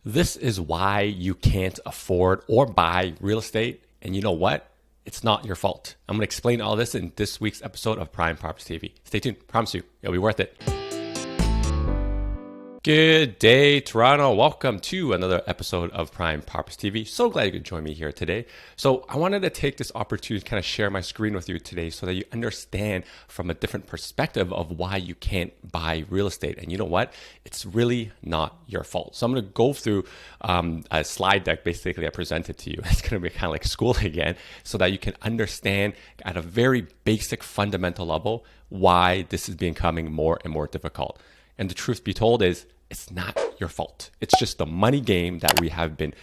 This is why you can't afford or buy real estate. And you know what? It's not your fault. I'm going to explain all this in this week's episode of Prime Property TV. Stay tuned. Promise you, it'll be worth it. Good day, Toronto. Welcome to another episode of Prime Property TV. So glad you could join me here today. So I wanted to take this opportunity to kind of share my screen with you today so that you understand from a different perspective of why you can't buy real estate. And you know what? It's really not your fault. So I'm going to go through a slide deck basically I presented to you. It's going to be kind of like school again so that you can understand at a very basic fundamental level why this is becoming more and more difficult. And the truth be told is, it's not your fault. It's just the money game that we have been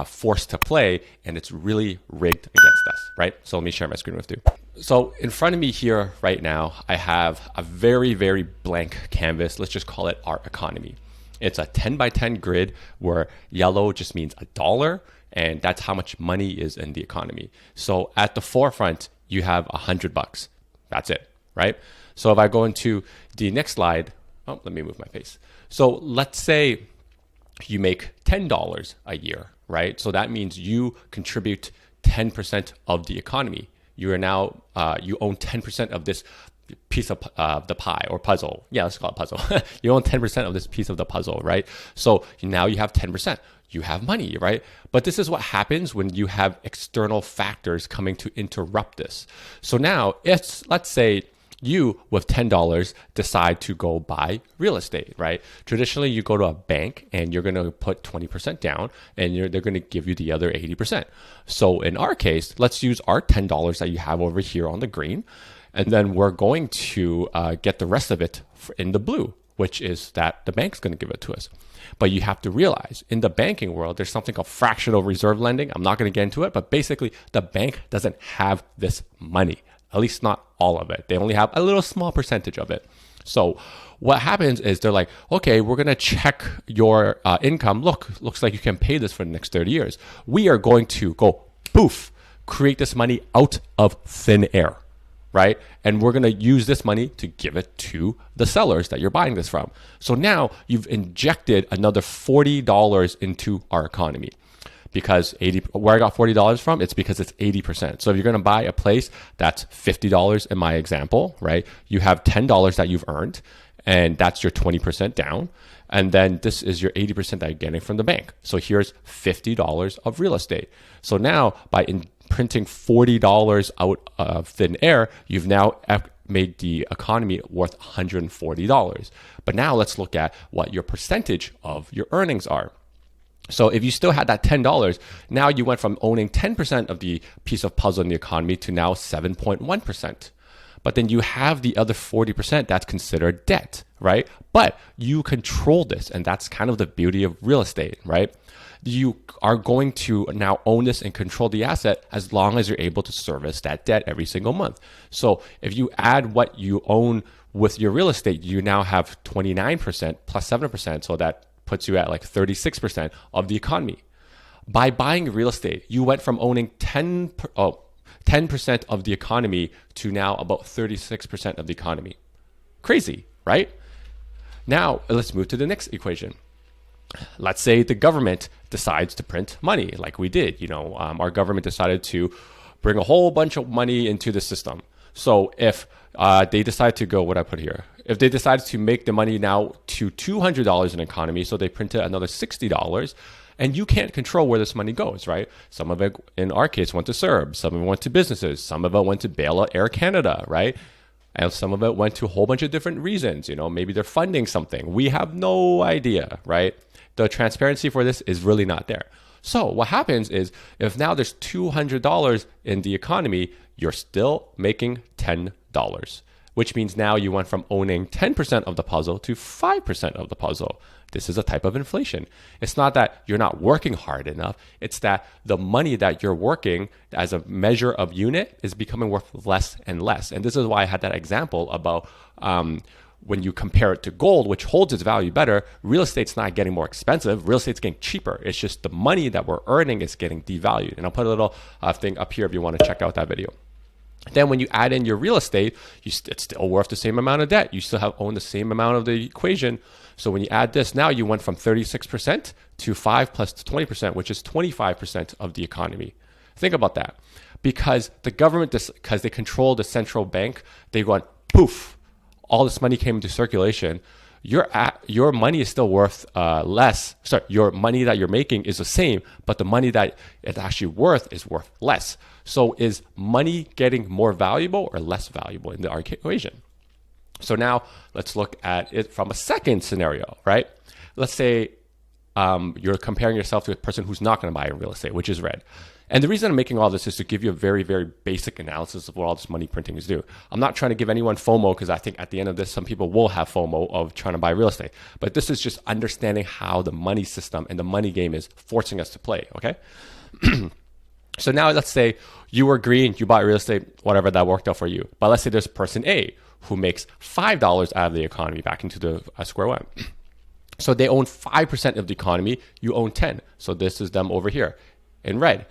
forced to play, and it's really rigged against us, right? So let me share my screen with you. So in front of me here right now, I have a very, very blank canvas. Let's just call it our economy. It's a 10 by 10 grid where yellow just means $1, and that's how much money is in the economy. So at the forefront, you have $100. That's it, right? So if I go into the next slide, oh, let me move my face. So let's say you make $10 a year, right? So that means you contribute 10% of the economy. You are now, you own 10% of this piece of the pie or puzzle. Yeah, let's call it puzzle. You own 10% of this piece of the puzzle, right? So now you have 10%. You have money, right? But this is what happens when you have external factors coming to interrupt this. So now, let's say, you with $10 decide to go buy real estate, right? Traditionally, you go to a bank and you're going to put 20% down and they're going to give you the other 80%. So in our case, let's use our $10 that you have over here on the green, and then we're going to get the rest of it in the blue, which is that the bank's going to give it to us. But you have to realize in the banking world, there's something called fractional reserve lending. I'm not going to get into it, but basically the bank doesn't have this money. At least not all of it. They only have a little small percentage of it. So what happens is they're like, okay, we're going to check your income. Looks like you can pay this for the next 30 years. We are going to go poof, create this money out of thin air, right? And we're going to use this money to give it to the sellers that you're buying this from. So now you've injected another $40 into our economy. Because where I got $40 from, it's because it's 80%. So if you're going to buy a place that's $50 in my example, right? You have $10 that you've earned, and that's your 20% down. And then this is your 80% that you're getting from the bank. So here's $50 of real estate. So now by printing $40 out of thin air, you've now made the economy worth $140. But now let's look at what your percentage of your earnings are. So if you still had that $10, now you went from owning 10% of the piece of puzzle in the economy to now 7.1%. But then you have the other 40% that's considered debt, right? But you control this, and that's kind of the beauty of real estate, right? You are going to now own this and control the asset as long as you're able to service that debt every single month. So if you add what you own with your real estate, you now have 29% plus 7%, so that puts you at like 36% of the economy. By buying real estate, you went from owning 10% of the economy to now about 36% of the economy. Crazy, right? Now, let's move to the next equation. Let's say the government decides to print money like we did. Our government decided to bring a whole bunch of money into the system. So if they decide to go, what I put here, if they decide to make the money now to $200 in economy, so they printed another $60, and you can't control where this money goes, right? Some of it, in our case, went to CERB, some of it went to businesses, some of it went to bail out Air Canada, right? And some of it went to a whole bunch of different reasons. Maybe they're funding something. We have no idea, right? The transparency for this is really not there. So what happens is if now there's $200 in the economy, you're still making $10, which means now you went from owning 10% of the puzzle to 5% of the puzzle. This is a type of inflation. It's not that you're not working hard enough. It's that the money that you're working as a measure of unit is becoming worth less and less. And this is why I had that example about when you compare it to gold, which holds its value better, real estate's not getting more expensive. Real estate's getting cheaper. It's just the money that we're earning is getting devalued. And I'll put a little thing up here if you want to check out that video. Then when you add in your real estate, it's still worth the same amount of debt. You still have owned the same amount of the equation. So when you add this, now you went from 36% to 5 plus 20%, which is 25% of the economy. Think about that. Because the government, because they control the central bank, they go on, poof, all this money came into circulation. Your money is still worth less. Sorry, your money that you're making is the same, but the money that it's actually worth is worth less. So is money getting more valuable or less valuable in the equation? So now let's look at it from a second scenario, right? Let's say you're comparing yourself to a person who's not going to buy real estate, which is red. And the reason I'm making all this is to give you a very, very basic analysis of what all this money printing is due. I'm not trying to give anyone FOMO, because I think at the end of this, some people will have FOMO of trying to buy real estate. But this is just understanding how the money system and the money game is forcing us to play, okay? So now let's say you were green, you bought real estate, whatever, that worked out for you. But let's say there's person A who makes $5 out of the economy back into the square one. So they own 5% of the economy, you own 10. So this is them over here in red,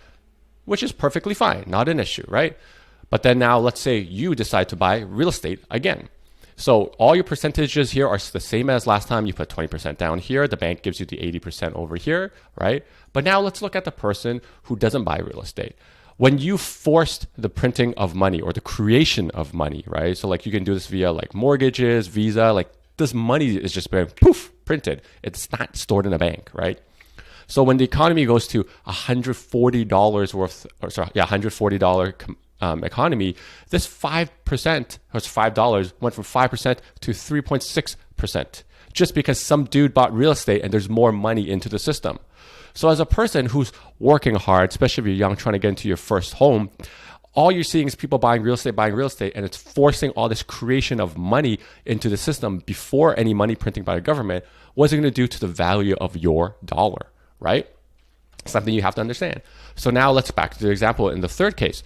which is perfectly fine, not an issue, right? But then now let's say you decide to buy real estate again. So all your percentages here are the same as last time. You put 20% down here. The bank gives you the 80% over here, right? But now let's look at the person who doesn't buy real estate. When you forced the printing of money or the creation of money, right? So like you can do this via like mortgages, Visa, like this money is just being poof, printed. It's not stored in a bank, right? So when the economy goes to $140 worth, or sorry, yeah, $140 economy, this 5%, or $5 went from 5% to 3.6%, just because some dude bought real estate and there's more money into the system. So as a person who's working hard, especially if you're young, trying to get into your first home, all you're seeing is people buying real estate, and it's forcing all this creation of money into the system before any money printing by the government. What's it going to do to the value of your dollar, right? Something you have to understand. So now let's back to the example in the third case,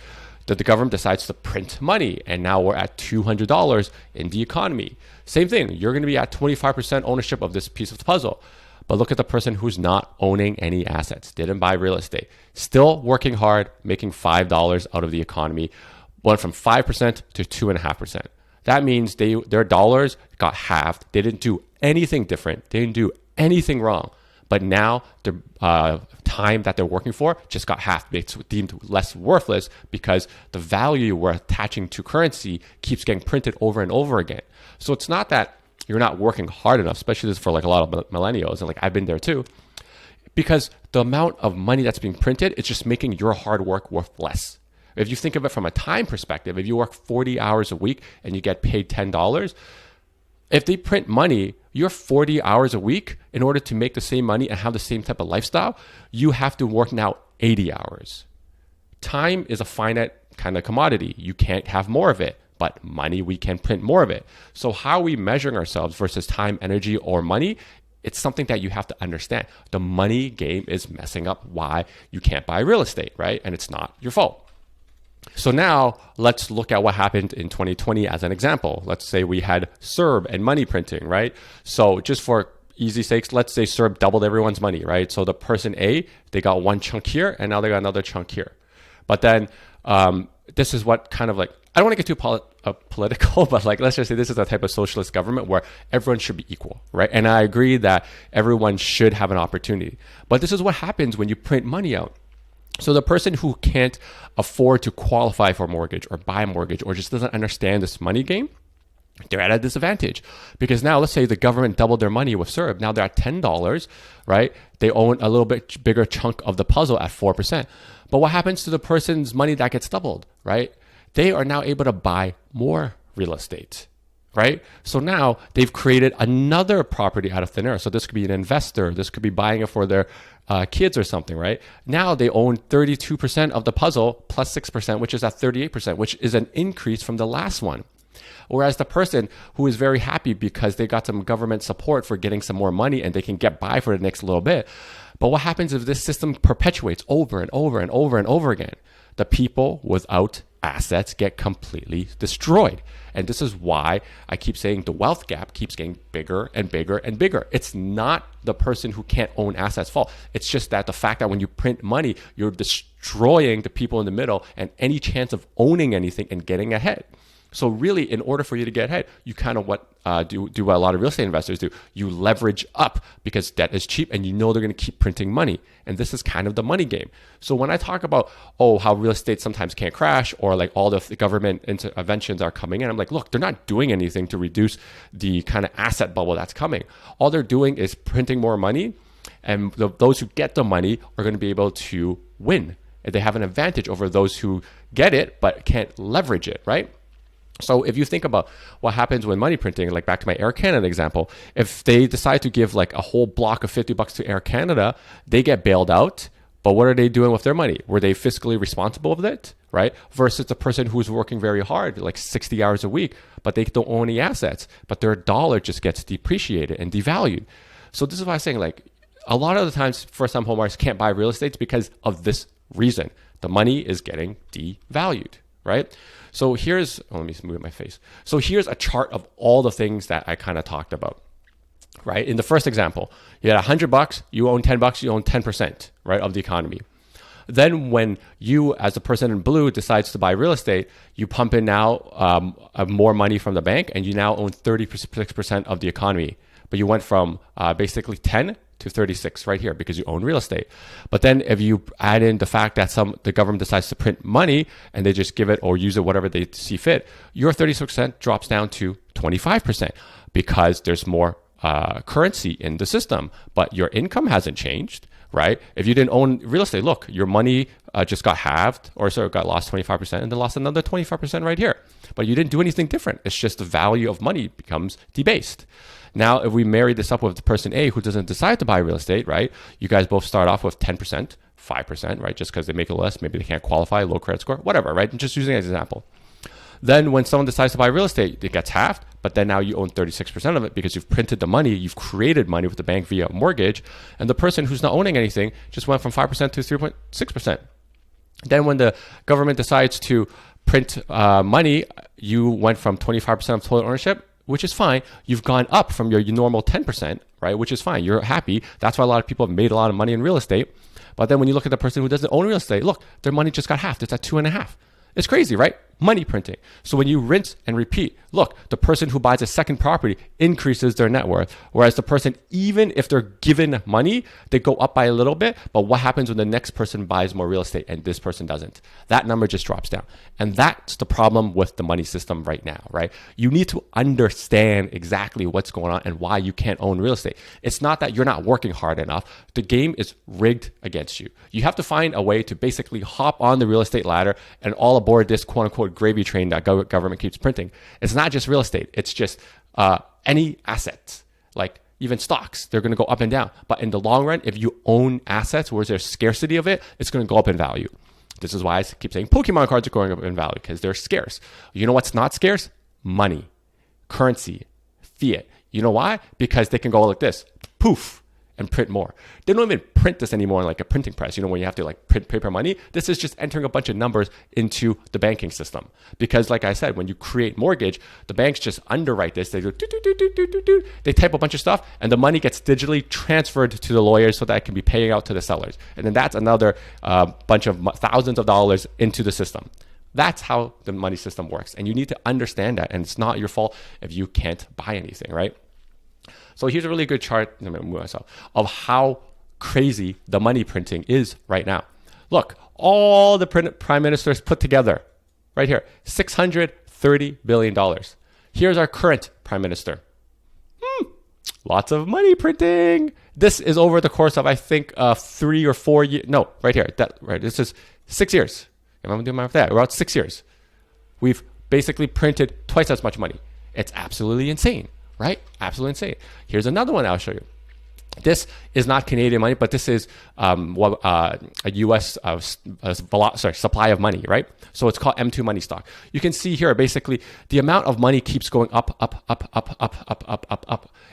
that the government decides to print money, and now we're at $200 in the economy. Same thing, you're going to be at 25% ownership of this piece of the puzzle. But look at the person who's not owning any assets, didn't buy real estate, still working hard, making $5 out of the economy, went from 5% to 2.5%. That means their dollars got halved. They didn't do anything different. They didn't do anything wrong. But now the time that they're working for just got halved. It's deemed less worthless because the value we're attaching to currency keeps getting printed over and over again. So it's not that you're not working hard enough, especially this for like a lot of millennials, and like I've been there too, because the amount of money that's being printed, it's just making your hard work worth less. If you think of it from a time perspective, if you work 40 hours a week and you get paid $10, if they print money, you're 40 hours a week, in order to make the same money and have the same type of lifestyle, you have to work now 80 hours. Time is a finite kind of commodity. You can't have more of it. But money, we can print more of it. So how are we measuring ourselves versus time, energy, or money? It's something that you have to understand. The money game is messing up why you can't buy real estate, right? And it's not your fault. So now let's look at what happened in 2020 as an example. Let's say we had CERB and money printing, right? So just for easy sakes, let's say CERB doubled everyone's money, right? So the person A, they got one chunk here, and now they got another chunk here. But then this is what kind of like, I don't want to get too political, but like, let's just say this is a type of socialist government where everyone should be equal, right? And I agree that everyone should have an opportunity. But this is what happens when you print money out. So the person who can't afford to qualify for a mortgage or buy a mortgage or just doesn't understand this money game, they're at a disadvantage. Because now let's say the government doubled their money with CERB. Now they're at $10, right? They own a little bit bigger chunk of the puzzle at 4%. But what happens to the person's money that gets doubled, right? They are now able to buy more real estate, right? So now they've created another property out of thin air. So this could be an investor. This could be buying it for their kids or something, right? Now they own 32% of the puzzle plus 6%, which is at 38%, which is an increase from the last one. Whereas the person who is very happy because they got some government support for getting some more money and they can get by for the next little bit. But what happens if this system perpetuates over and over and over and over again? The people without assets get completely destroyed. And this is why I keep saying the wealth gap keeps getting bigger and bigger and bigger. It's not the person who can't own assets' fault. It's just that the fact that when you print money, you're destroying the people in the middle and any chance of owning anything and getting ahead. So really, in order for you to get ahead, you kind of do what a lot of real estate investors do. You leverage up because debt is cheap and you know they're going to keep printing money. And this is kind of the money game. So when I talk about, how real estate sometimes can't crash or like all the government interventions are coming in, I'm like, look, they're not doing anything to reduce the kind of asset bubble that's coming. All they're doing is printing more money, and those who get the money are going to be able to win. And they have an advantage over those who get it but can't leverage it, right? So if you think about what happens when money printing, like back to my Air Canada example, if they decide to give like a whole block of $50 to Air Canada, they get bailed out. But what are they doing with their money? Were they fiscally responsible with it, right? Versus the person who's working very hard, like 60 hours a week, but they don't own any assets, but their dollar just gets depreciated and devalued. So this is why I'm saying, like, a lot of the times first-time homebuyers can't buy real estate because of this reason. The money is getting devalued, right? So let me move my face. So here's a chart of all the things that I kind of talked about, right? In the first example, you had $100, you own $10, you own 10%, right, of the economy. Then when you, as the person in blue, decides to buy real estate, you pump in now more money from the bank and you now own 36% of the economy. But you went from basically 10 to 36 right here because you own real estate. But then if you add in the fact that the government decides to print money and they just give it or use it whatever they see fit, your 36% drops down to 25% because there's more currency in the system, but your income hasn't changed, right? If you didn't own real estate, look, your money just got halved got lost 25% and then lost another 25% right here. But you didn't do anything different. It's just the value of money becomes debased. Now, if we marry this up with the person A who doesn't decide to buy real estate, right? You guys both start off with 10%, 5%, right? Just because they make it less, maybe they can't qualify, low credit score, whatever, right? I'm just using it as an example. Then when someone decides to buy real estate, it gets halved, but then now you own 36% of it because you've printed the money, you've created money with the bank via a mortgage, and the person who's not owning anything just went from 5% to 3.6%. Then when the government decides to print money, you went from 25% of total ownership, which is fine. You've gone up from your normal 10%, right? Which is fine. You're happy. That's why a lot of people have made a lot of money in real estate. But then when you look at the person who doesn't own real estate, look, their money just got halved. It's at 2.5. It's crazy, right? Money printing. So when you rinse and repeat, look, the person who buys a second property increases their net worth. Whereas the person, even if they're given money, they go up by a little bit. But what happens when the next person buys more real estate and this person doesn't? That number just drops down. And that's the problem with the money system right now, right? You need to understand exactly what's going on and why you can't own real estate. It's not that you're not working hard enough. The game is rigged against you. You have to find a way to basically hop on the real estate ladder and all aboard this quote unquote gravy train that government keeps printing. It's not just real estate. It's just any assets, like even stocks. They're going to go up and down. But in the long run, if you own assets where there's scarcity of it, it's going to go up in value. This is why I keep saying Pokemon cards are going up in value because they're scarce. You know what's not scarce? Money, currency, fiat. You know why? Because they can go like this, poof, and print more. They don't even print this anymore in like a printing press. You know, when you have to like print paper money, this is just entering a bunch of numbers into the banking system. Because like I said, when you create mortgage, the banks just underwrite this. They do, they type a bunch of stuff and the money gets digitally transferred to the lawyers so that it can be paying out to the sellers. And then that's another bunch of thousands of dollars into the system. That's how the money system works. And you need to understand that. And it's not your fault if you can't buy anything, right? So here's a really good chart of how crazy the money printing is right now. Look, all the prime ministers put together right here, $630 billion. Here's our current prime minister. Lots of money printing. This is over the course of, I think, 3 or 4 years. No, right here. This is 6 years. If I'm doing my math, about 6 years. We've basically printed twice as much money. It's absolutely insane. Right? Absolutely insane. Here's another one I'll show you. This is not Canadian money, but this is a U.S. Supply of money, right? So it's called M2 money stock. You can see here, basically, the amount of money keeps going up.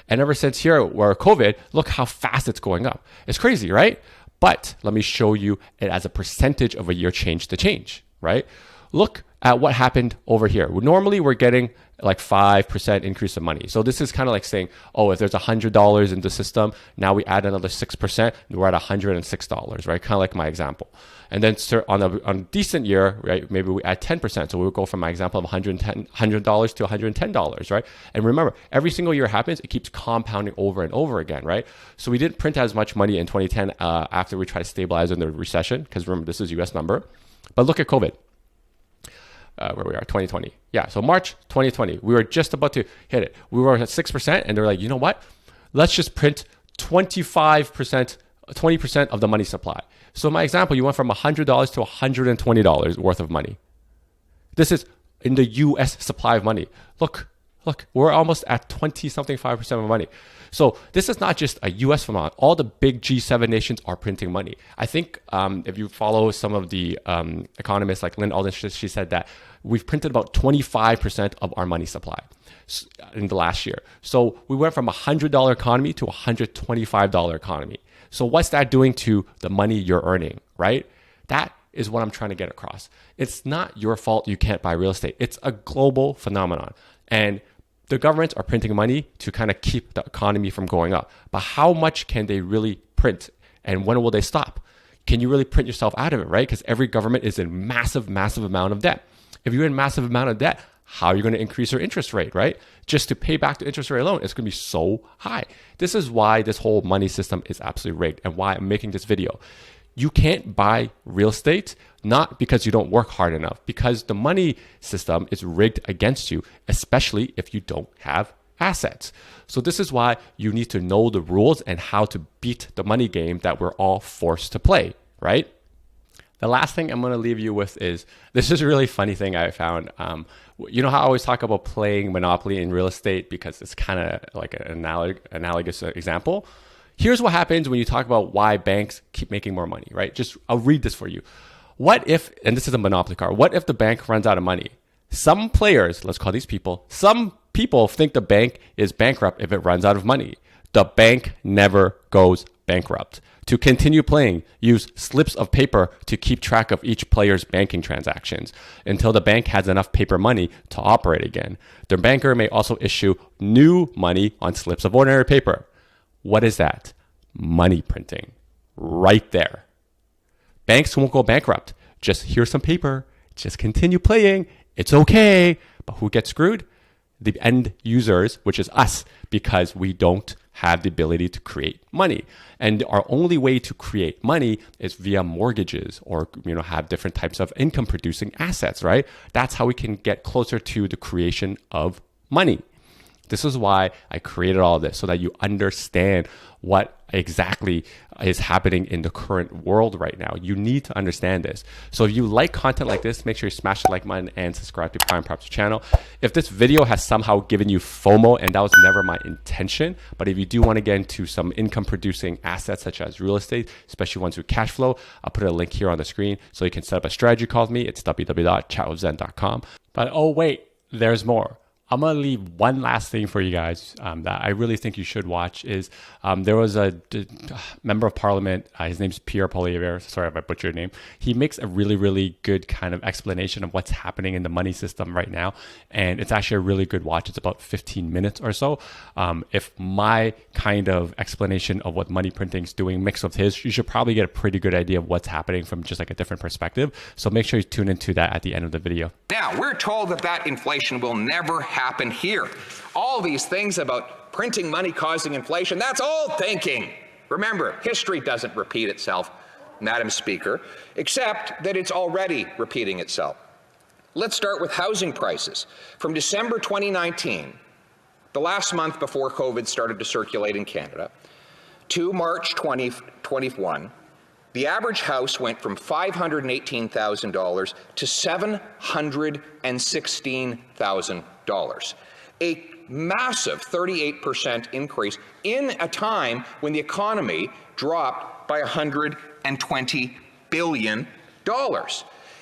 And ever since here, where COVID, look how fast it's going up. It's crazy, right? But let me show you it as a percentage of a year change to change, right? Look at what happened over here. Normally, we're getting like 5% increase of money. So this is kind of like saying, oh, if there's $100 in the system, now we add another 6%, we're at $106, right? Kind of like my example. And then on a decent year, right, maybe we add 10%. So we would go from my example of $100 to $110, right? And remember, every single year it happens, it keeps compounding over and over again, right? So we didn't print as much money in 2010 after we tried to stabilize in the recession, because remember, this is US number. But look at COVID. Where we are, 2020. Yeah, so March 2020, we were just about to hit it. We were at 6%, and they're like, you know what? Let's just print 25%, 20% of the money supply. So my example, you went from $100 to $120 worth of money. This is in the US supply of money. Look, we're almost at 20-something 5% of money. So this is not just a US phenomenon. All the big G7 nations are printing money. I think if you follow some of the economists like Lynn Alden, she said that we've printed about 25% of our money supply in the last year. So we went from a $100 economy to a $125 economy. So what's that doing to the money you're earning, right? That is what I'm trying to get across. It's not your fault you can't buy real estate. It's a global phenomenon. And the governments are printing money to kind of keep the economy from going up. But how much can they really print? And when will they stop? Can you really print yourself out of it, right? Because every government is in massive amount of debt. If you're in massive amount of debt, how are you going to increase your interest rate, right? Just to pay back the interest rate alone, it's going to be so high. This is why this whole money system is absolutely rigged and why I'm making this video. You can't buy real estate, not because you don't work hard enough, because the money system is rigged against you, especially if you don't have assets. So this is why you need to know the rules and how to beat the money game that we're all forced to play, right? The last thing I'm going to leave you with is, this is a really funny thing I found. You know how I always talk about playing Monopoly in real estate because it's kind of like an analogous example? Here's what happens when you talk about why banks keep making more money, right? I'll read this for you. What if, and this is a Monopoly card, what if the bank runs out of money? Some players, let's call these people, some people think the bank is bankrupt if it runs out of money. The bank never goes bankrupt. To continue playing, use slips of paper to keep track of each player's banking transactions until the bank has enough paper money to operate again. The banker may also issue new money on slips of ordinary paper. What is that? Money printing. Right there. Banks won't go bankrupt. Just here's some paper. Just continue playing. It's okay. But who gets screwed? The end users, which is us, because we don't have the ability to create money. And our only way to create money is via mortgages or, have different types of income producing assets, right? That's how we can get closer to the creation of money. This is why I created all of this, so that you understand what exactly is happening in the current world right now. You need to understand this. So if you like content like this, make sure you smash the like button and subscribe to Prime Property channel. If this video has somehow given you FOMO, and that was never my intention, but if you do want to get into some income producing assets such as real estate, especially ones with cash flow, I'll put a link here on the screen so you can set up a strategy call with me. It's www.chatwithzen.com. But oh wait, there's more. I'm going to leave one last thing for you guys that I really think you should watch is there was a member of parliament, his name's Pierre Poilievre, sorry if I butchered your name. He makes a really good kind of explanation of what's happening in the money system right now. And it's actually a really good watch. It's about 15 minutes or so. If my kind of explanation of what money printing is doing mixed with his, you should probably get a pretty good idea of what's happening from just like a different perspective. So make sure you tune into that at the end of the video. Now, we're told that inflation will never happen here. All these things about printing money causing inflation, that's all thinking. Remember, history doesn't repeat itself, Madam Speaker, except that it's already repeating itself. Let's start with housing prices. From December 2019, the last month before COVID started to circulate in Canada, to March 2021, the average house went from $518,000 to $716,000. A massive 38% increase in a time when the economy dropped by $120 billion.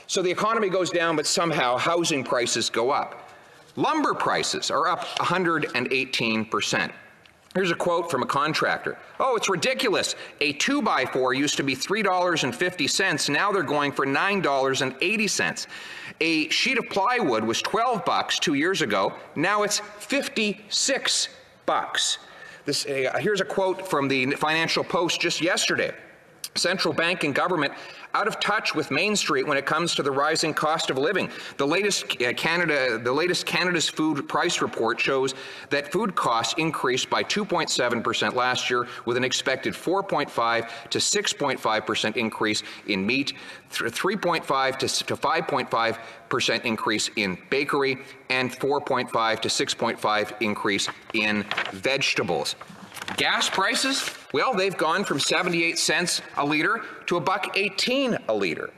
So the economy goes down, but somehow housing prices go up. Lumber prices are up 118%. Here's a quote from a contractor. "Oh, it's ridiculous. A 2x4 used to be $3.50. Now they're going for $9.80. A sheet of plywood was $12 2 years ago. Now it's $56. Here's a quote from the Financial Post just yesterday. Central bank and government out of touch with Main Street when it comes to the rising cost of living. The latest Canada's food price report shows that food costs increased by 2.7% last year, with an expected 4.5 to 6.5% increase in meat, 3.5 to 5.5% increase in bakery, and 4.5 to 6.5 increase in vegetables. Gas prices, well, they've gone from 78 cents a liter to $1.18 a liter.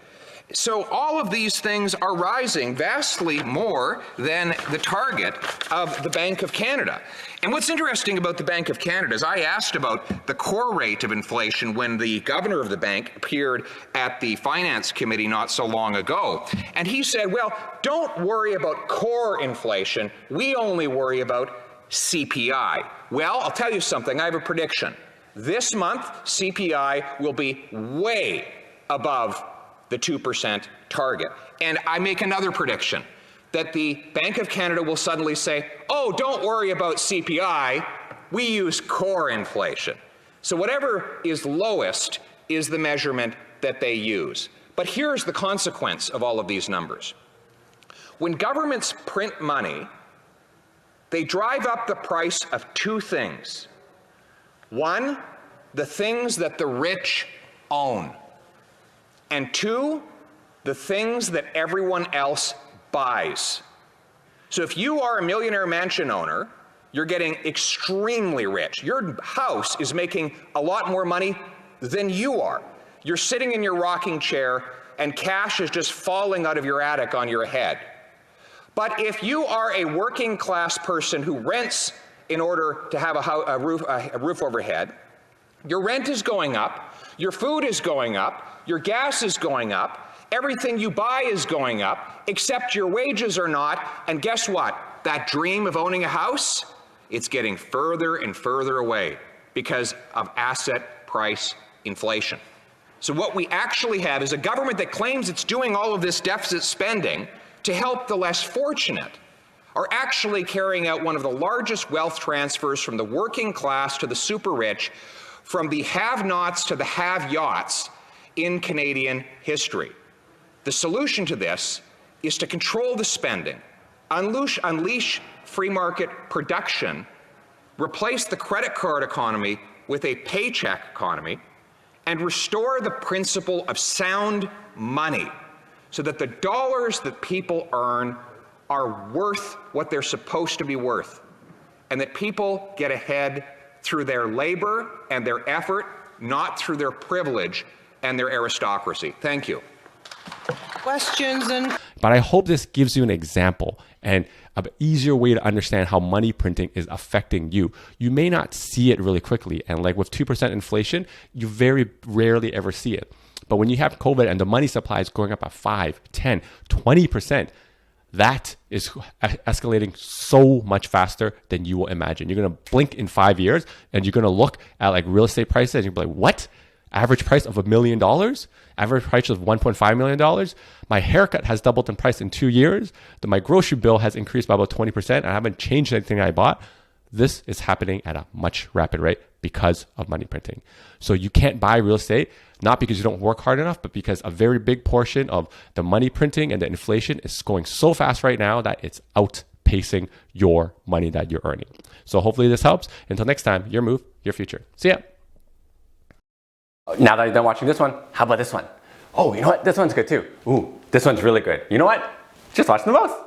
So all of these things are rising vastly more than the target of the Bank of Canada. And what's interesting about the Bank of Canada is I asked about the core rate of inflation when the governor of the bank appeared at the Finance Committee not so long ago. And he said, well, don't worry about core inflation. We only worry about CPI. Well, I'll tell you something. I have a prediction. This month, CPI will be way above the 2% target. And I make another prediction, that the Bank of Canada will suddenly say, oh, don't worry about CPI. We use core inflation. So whatever is lowest is the measurement that they use. But here's the consequence of all of these numbers. When governments print money, they drive up the price of two things. One, the things that the rich own. And two, the things that everyone else buys. So if you are a millionaire mansion owner, you're getting extremely rich. Your house is making a lot more money than you are. You're sitting in your rocking chair and cash is just falling out of your attic on your head. But if you are a working class person who rents in order to have a roof overhead, your rent is going up, your food is going up, your gas is going up, everything you buy is going up, except your wages are not, and guess what? That dream of owning a house, it's getting further and further away because of asset price inflation. So what we actually have is a government that claims it's doing all of this deficit spending to help the less fortunate, are actually carrying out one of the largest wealth transfers from the working class to the super rich, from the have-nots to the have-yachts in Canadian history. The solution to this is to control the spending, unleash free market production, replace the credit card economy with a paycheck economy, and restore the principle of sound money, so that the dollars that people earn are worth what they're supposed to be worth, and that people get ahead through their labor and their effort, not through their privilege and their aristocracy. Thank you. Questions and... But I hope this gives you an example and an easier way to understand how money printing is affecting you. You may not see it really quickly, and like with 2% inflation, you very rarely ever see it. But when you have COVID and the money supply is going up at 5, 10, 20%, that is escalating so much faster than you will imagine. You're going to blink in 5 years and you're going to look at like real estate prices and you'll be like, what? Average price of $1 million? Average price of $1.5 million? My haircut has doubled in price in 2 years. My grocery bill has increased by about 20%. I haven't changed anything I bought. This is happening at a much rapid rate because of money printing. So you can't buy real estate, not because you don't work hard enough, but because a very big portion of the money printing and the inflation is going so fast right now that it's outpacing your money that you're earning. So hopefully this helps. Until next time, your move, your future. See ya. Now that you're done watching this one, how about this one? Oh, you know what? This one's good too. Ooh, this one's really good. You know what? Just watch them both.